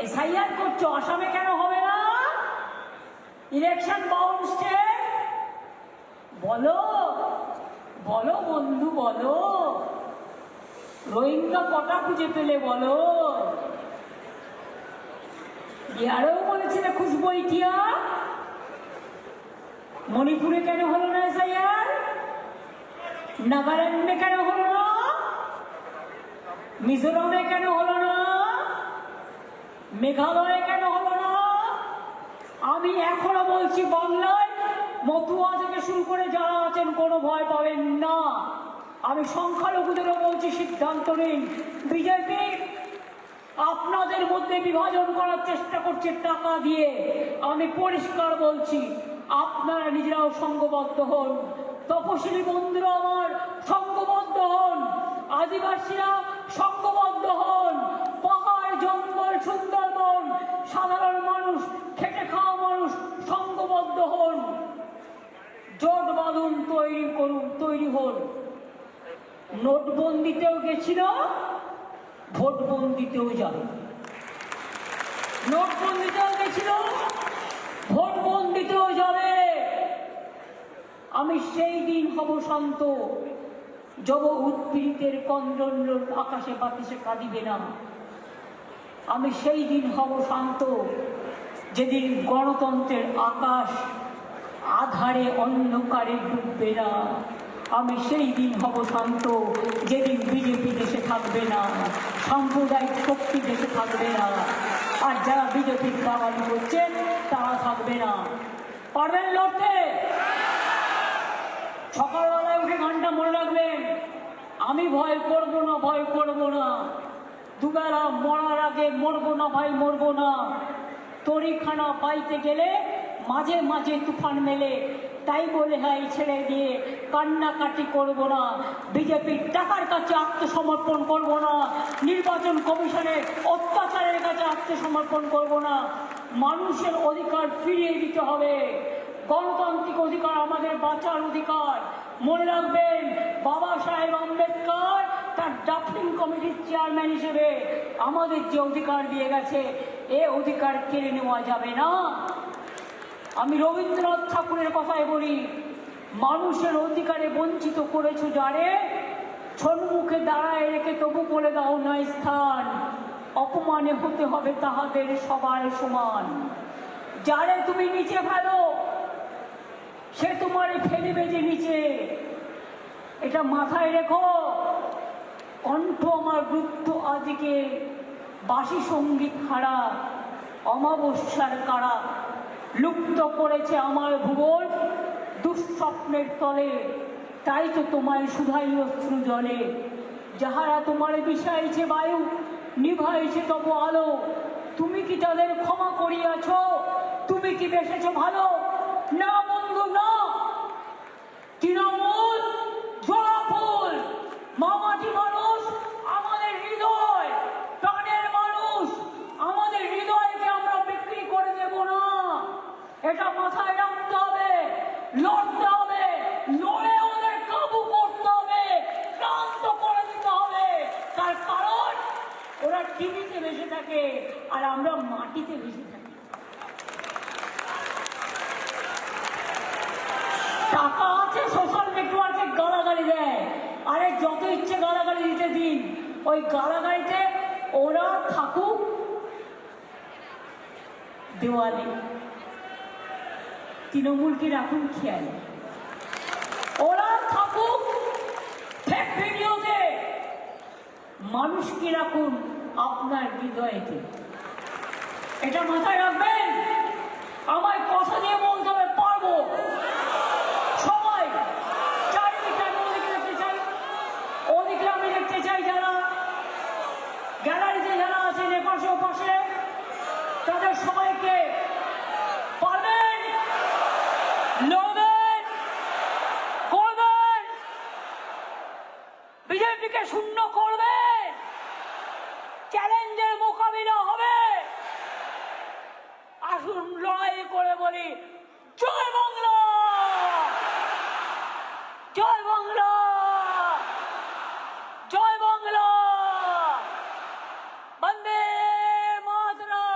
SIR করছো, আসামে কেন হবে না? ইলেকশন বাউন্সে বলো বলো বন্ধু বলো, রোহিঙ্গা কটা খুঁজে পেলে বলো? বিহারেও বলেছিলে খুশবু ইটিয়া, মণিপুরে কেন হলো না এসআইআর? নাগাল্যান্ডে কেন হলো না? মিজোরামে কেন হলো না? মেঘালয়ে কেন হলো না? আমি এখনো বলছি, বাংলায় মতুয়া থেকে শুরু করে যারা আছেন কোনো ভয় পাবেন না। আমি সংখ্যালঘুদেরও বলছি, সিদ্ধান্ত নিন। বিজেপি আপনাদের মধ্যে বিভাজন করার চেষ্টা করছে টাকা দিয়ে। আমি পরিষ্কার বলছি, আপনারা নিজেরাও সংঘবদ্ধ হন। তপশিলি বন্ধুরা আমার সংঘবদ্ধ হন, আদিবাসীরা সংঘবদ্ধ হন, পাহাড় জঙ্গল সুন্দরবন সাধারণ মানুষ, খেটে খাওয়া মানুষ সংঘবদ্ধ হন। জোট বাঁধুন, তৈরি করুন, তৈরি হন। নোটবন্দিতেও গেছিল, ভোটবন্দিতেও যাবে। নোটবন্দিতেও গেছিল, ভোটবন্দিতেও যাবে। আমি সেই দিন হব শান্ত, যব উৎপীড়িতের কন্দন আকাশে বাতাসে কাঁদিবে না। আমি সেই দিন হব শান্ত, যেদিন গণতন্ত্রের আকাশ আধারে অন্ধকারে ডুববে না। আমি সেই দিন হব শান্ত, যেদিন বিজেপি দেশে থাকবে না, সাম্প্রদায়িক শক্তি দেশে থাকবে না, আর যারা বিজেপির দালালি করছেন তারা থাকবে না। পারবেন লড়তে? সকালবেলায় উঠে গানটা মনে রাখবেন, আমি ভয় করবো না, ভয় করবো না, দুবেলা মরার আগে মরবো না ভাই, মরবো না। তরিখানা পাইতে গেলে মাঝে মাঝে তুফান মেলে, তাই বলে হয় ছেড়ে দিয়ে কান্নাকাটি করবো না। বিজেপির টাকার কাছে আত্মসমর্পণ করবো না, নির্বাচন কমিশনের অত্যাচারের কাছে আত্মসমর্পণ করবো না। মানুষের অধিকার ফিরিয়ে দিতে হবে। গণতান্ত্রিক অধিকার আমাদের বাঁচার অধিকার। মনে রাখবেন, বাবা সাহেব আম্বেদকর তার ড্রাফটিং কমিটির চেয়ারম্যান হিসেবে আমাদের যে অধিকার দিয়ে গেছে, এ অধিকার কেড়ে নেওয়া যাবে না। আমি রবীন্দ্রনাথ ঠাকুরের কথায় বলি, মানুষের অধিকারে বঞ্চিত করেছো যারে, সম্মুখে দাঁড়ায় রেখে তবু বলে দাও না স্থান। অপমানে হতে হবে তাহাদের সবার সমান। যারে তুমি নিচে ফেলো, সে তোমারে ফেলিবে যে নিচে। এটা মাথায় রেখো। কণ্ঠ আমার বৃদ্ধ আজকে বাসি সঙ্গীত হারা, অমাবস্যার কারা লুপ্ত করেছে আমার ভুবন দুঃস্বপ্নের তলে। তাই তো তোমায় শুধাই অশ্রু জলে। যাহারা তোমারে বিষাইছে বায়ু, নিভাইছে তবু আলো, তুমি কি তাদের ক্ষমা করিয়াছ? তুমি কি বেসেছ ভালো? না বন্ধু না। তৃণমূল জোড়া ফুল, মামাটি মানুষ আমাদের হৃদয়, প্রাণের মানুষ আমাদের হৃদয়কে আমরা বিক্রি করে দেব না। এটা মাথায় রাখতে হবে। লড়তে হবে, লড়ে ওদের কাবু করতে হবে, ক্লান্ত করে দিতে হবে। তার কারণ ওরা টিভিতে বেঁচে থাকে আর আমরা মাটিতে বেঁচে থাকি। টাকা আছে, সোশ্যাল নেটওয়ার্কে গালাগালি দেয়। আরে যত ইচ্ছে গালাগালি দিতে দিন, ওই গালাগালিতে ওরা থাকুক দেওয়ালে, তৃণমূলকে রাখুন খেয়ালে। ওরা থাকুক ফেক ভিডিওতে, মানুষকে রাখুন আপনার হৃদয়েতে। এটা মাথায় রাখবেন। আমায় কথা দিয়ে বলতে হবে, পারবো। সবাই চারিদিকে আমি ওদিকে দেখতে চাই, ওদিকে আমি দেখতে চাই। যারা গ্যালারিতে যারা আছেন এপাশে ওপাশে, তাদের সবাইকে পারবেন, লড়বেন, করবেন, বিজেপিকে শূন্য করবেন, চ্যালেঞ্জের মোকাবিলা হবে। আসুন লড়াই করে বলি, জয় বাংলা, জয় বাংলা, জয় বাংলা, বন্দে মাতরম।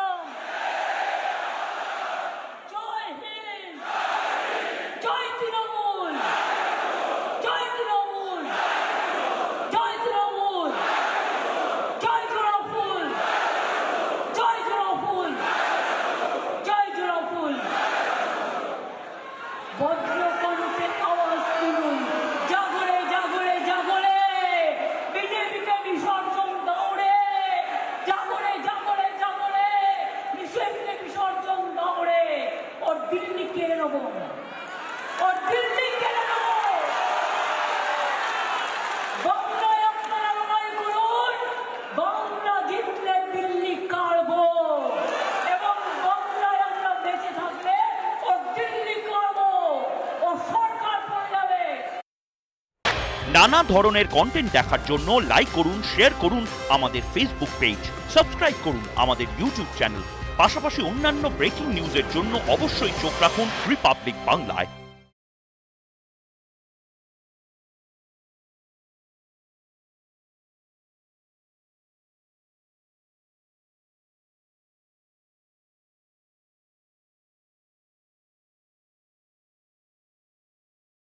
নানা ধরনের কন্টেন্ট দেখার জন্য লাইক করুন, শেয়ার করুন আমাদের ফেসবুক পেজ, সাবস্ক্রাইব করুন আমাদের ইউটিউব চ্যানেল। পাশাপাশি অন্যান্য ব্রেকিং নিউজের জন্য অবশ্যই চোখ রাখুন রিপাবলিক বাংলায়।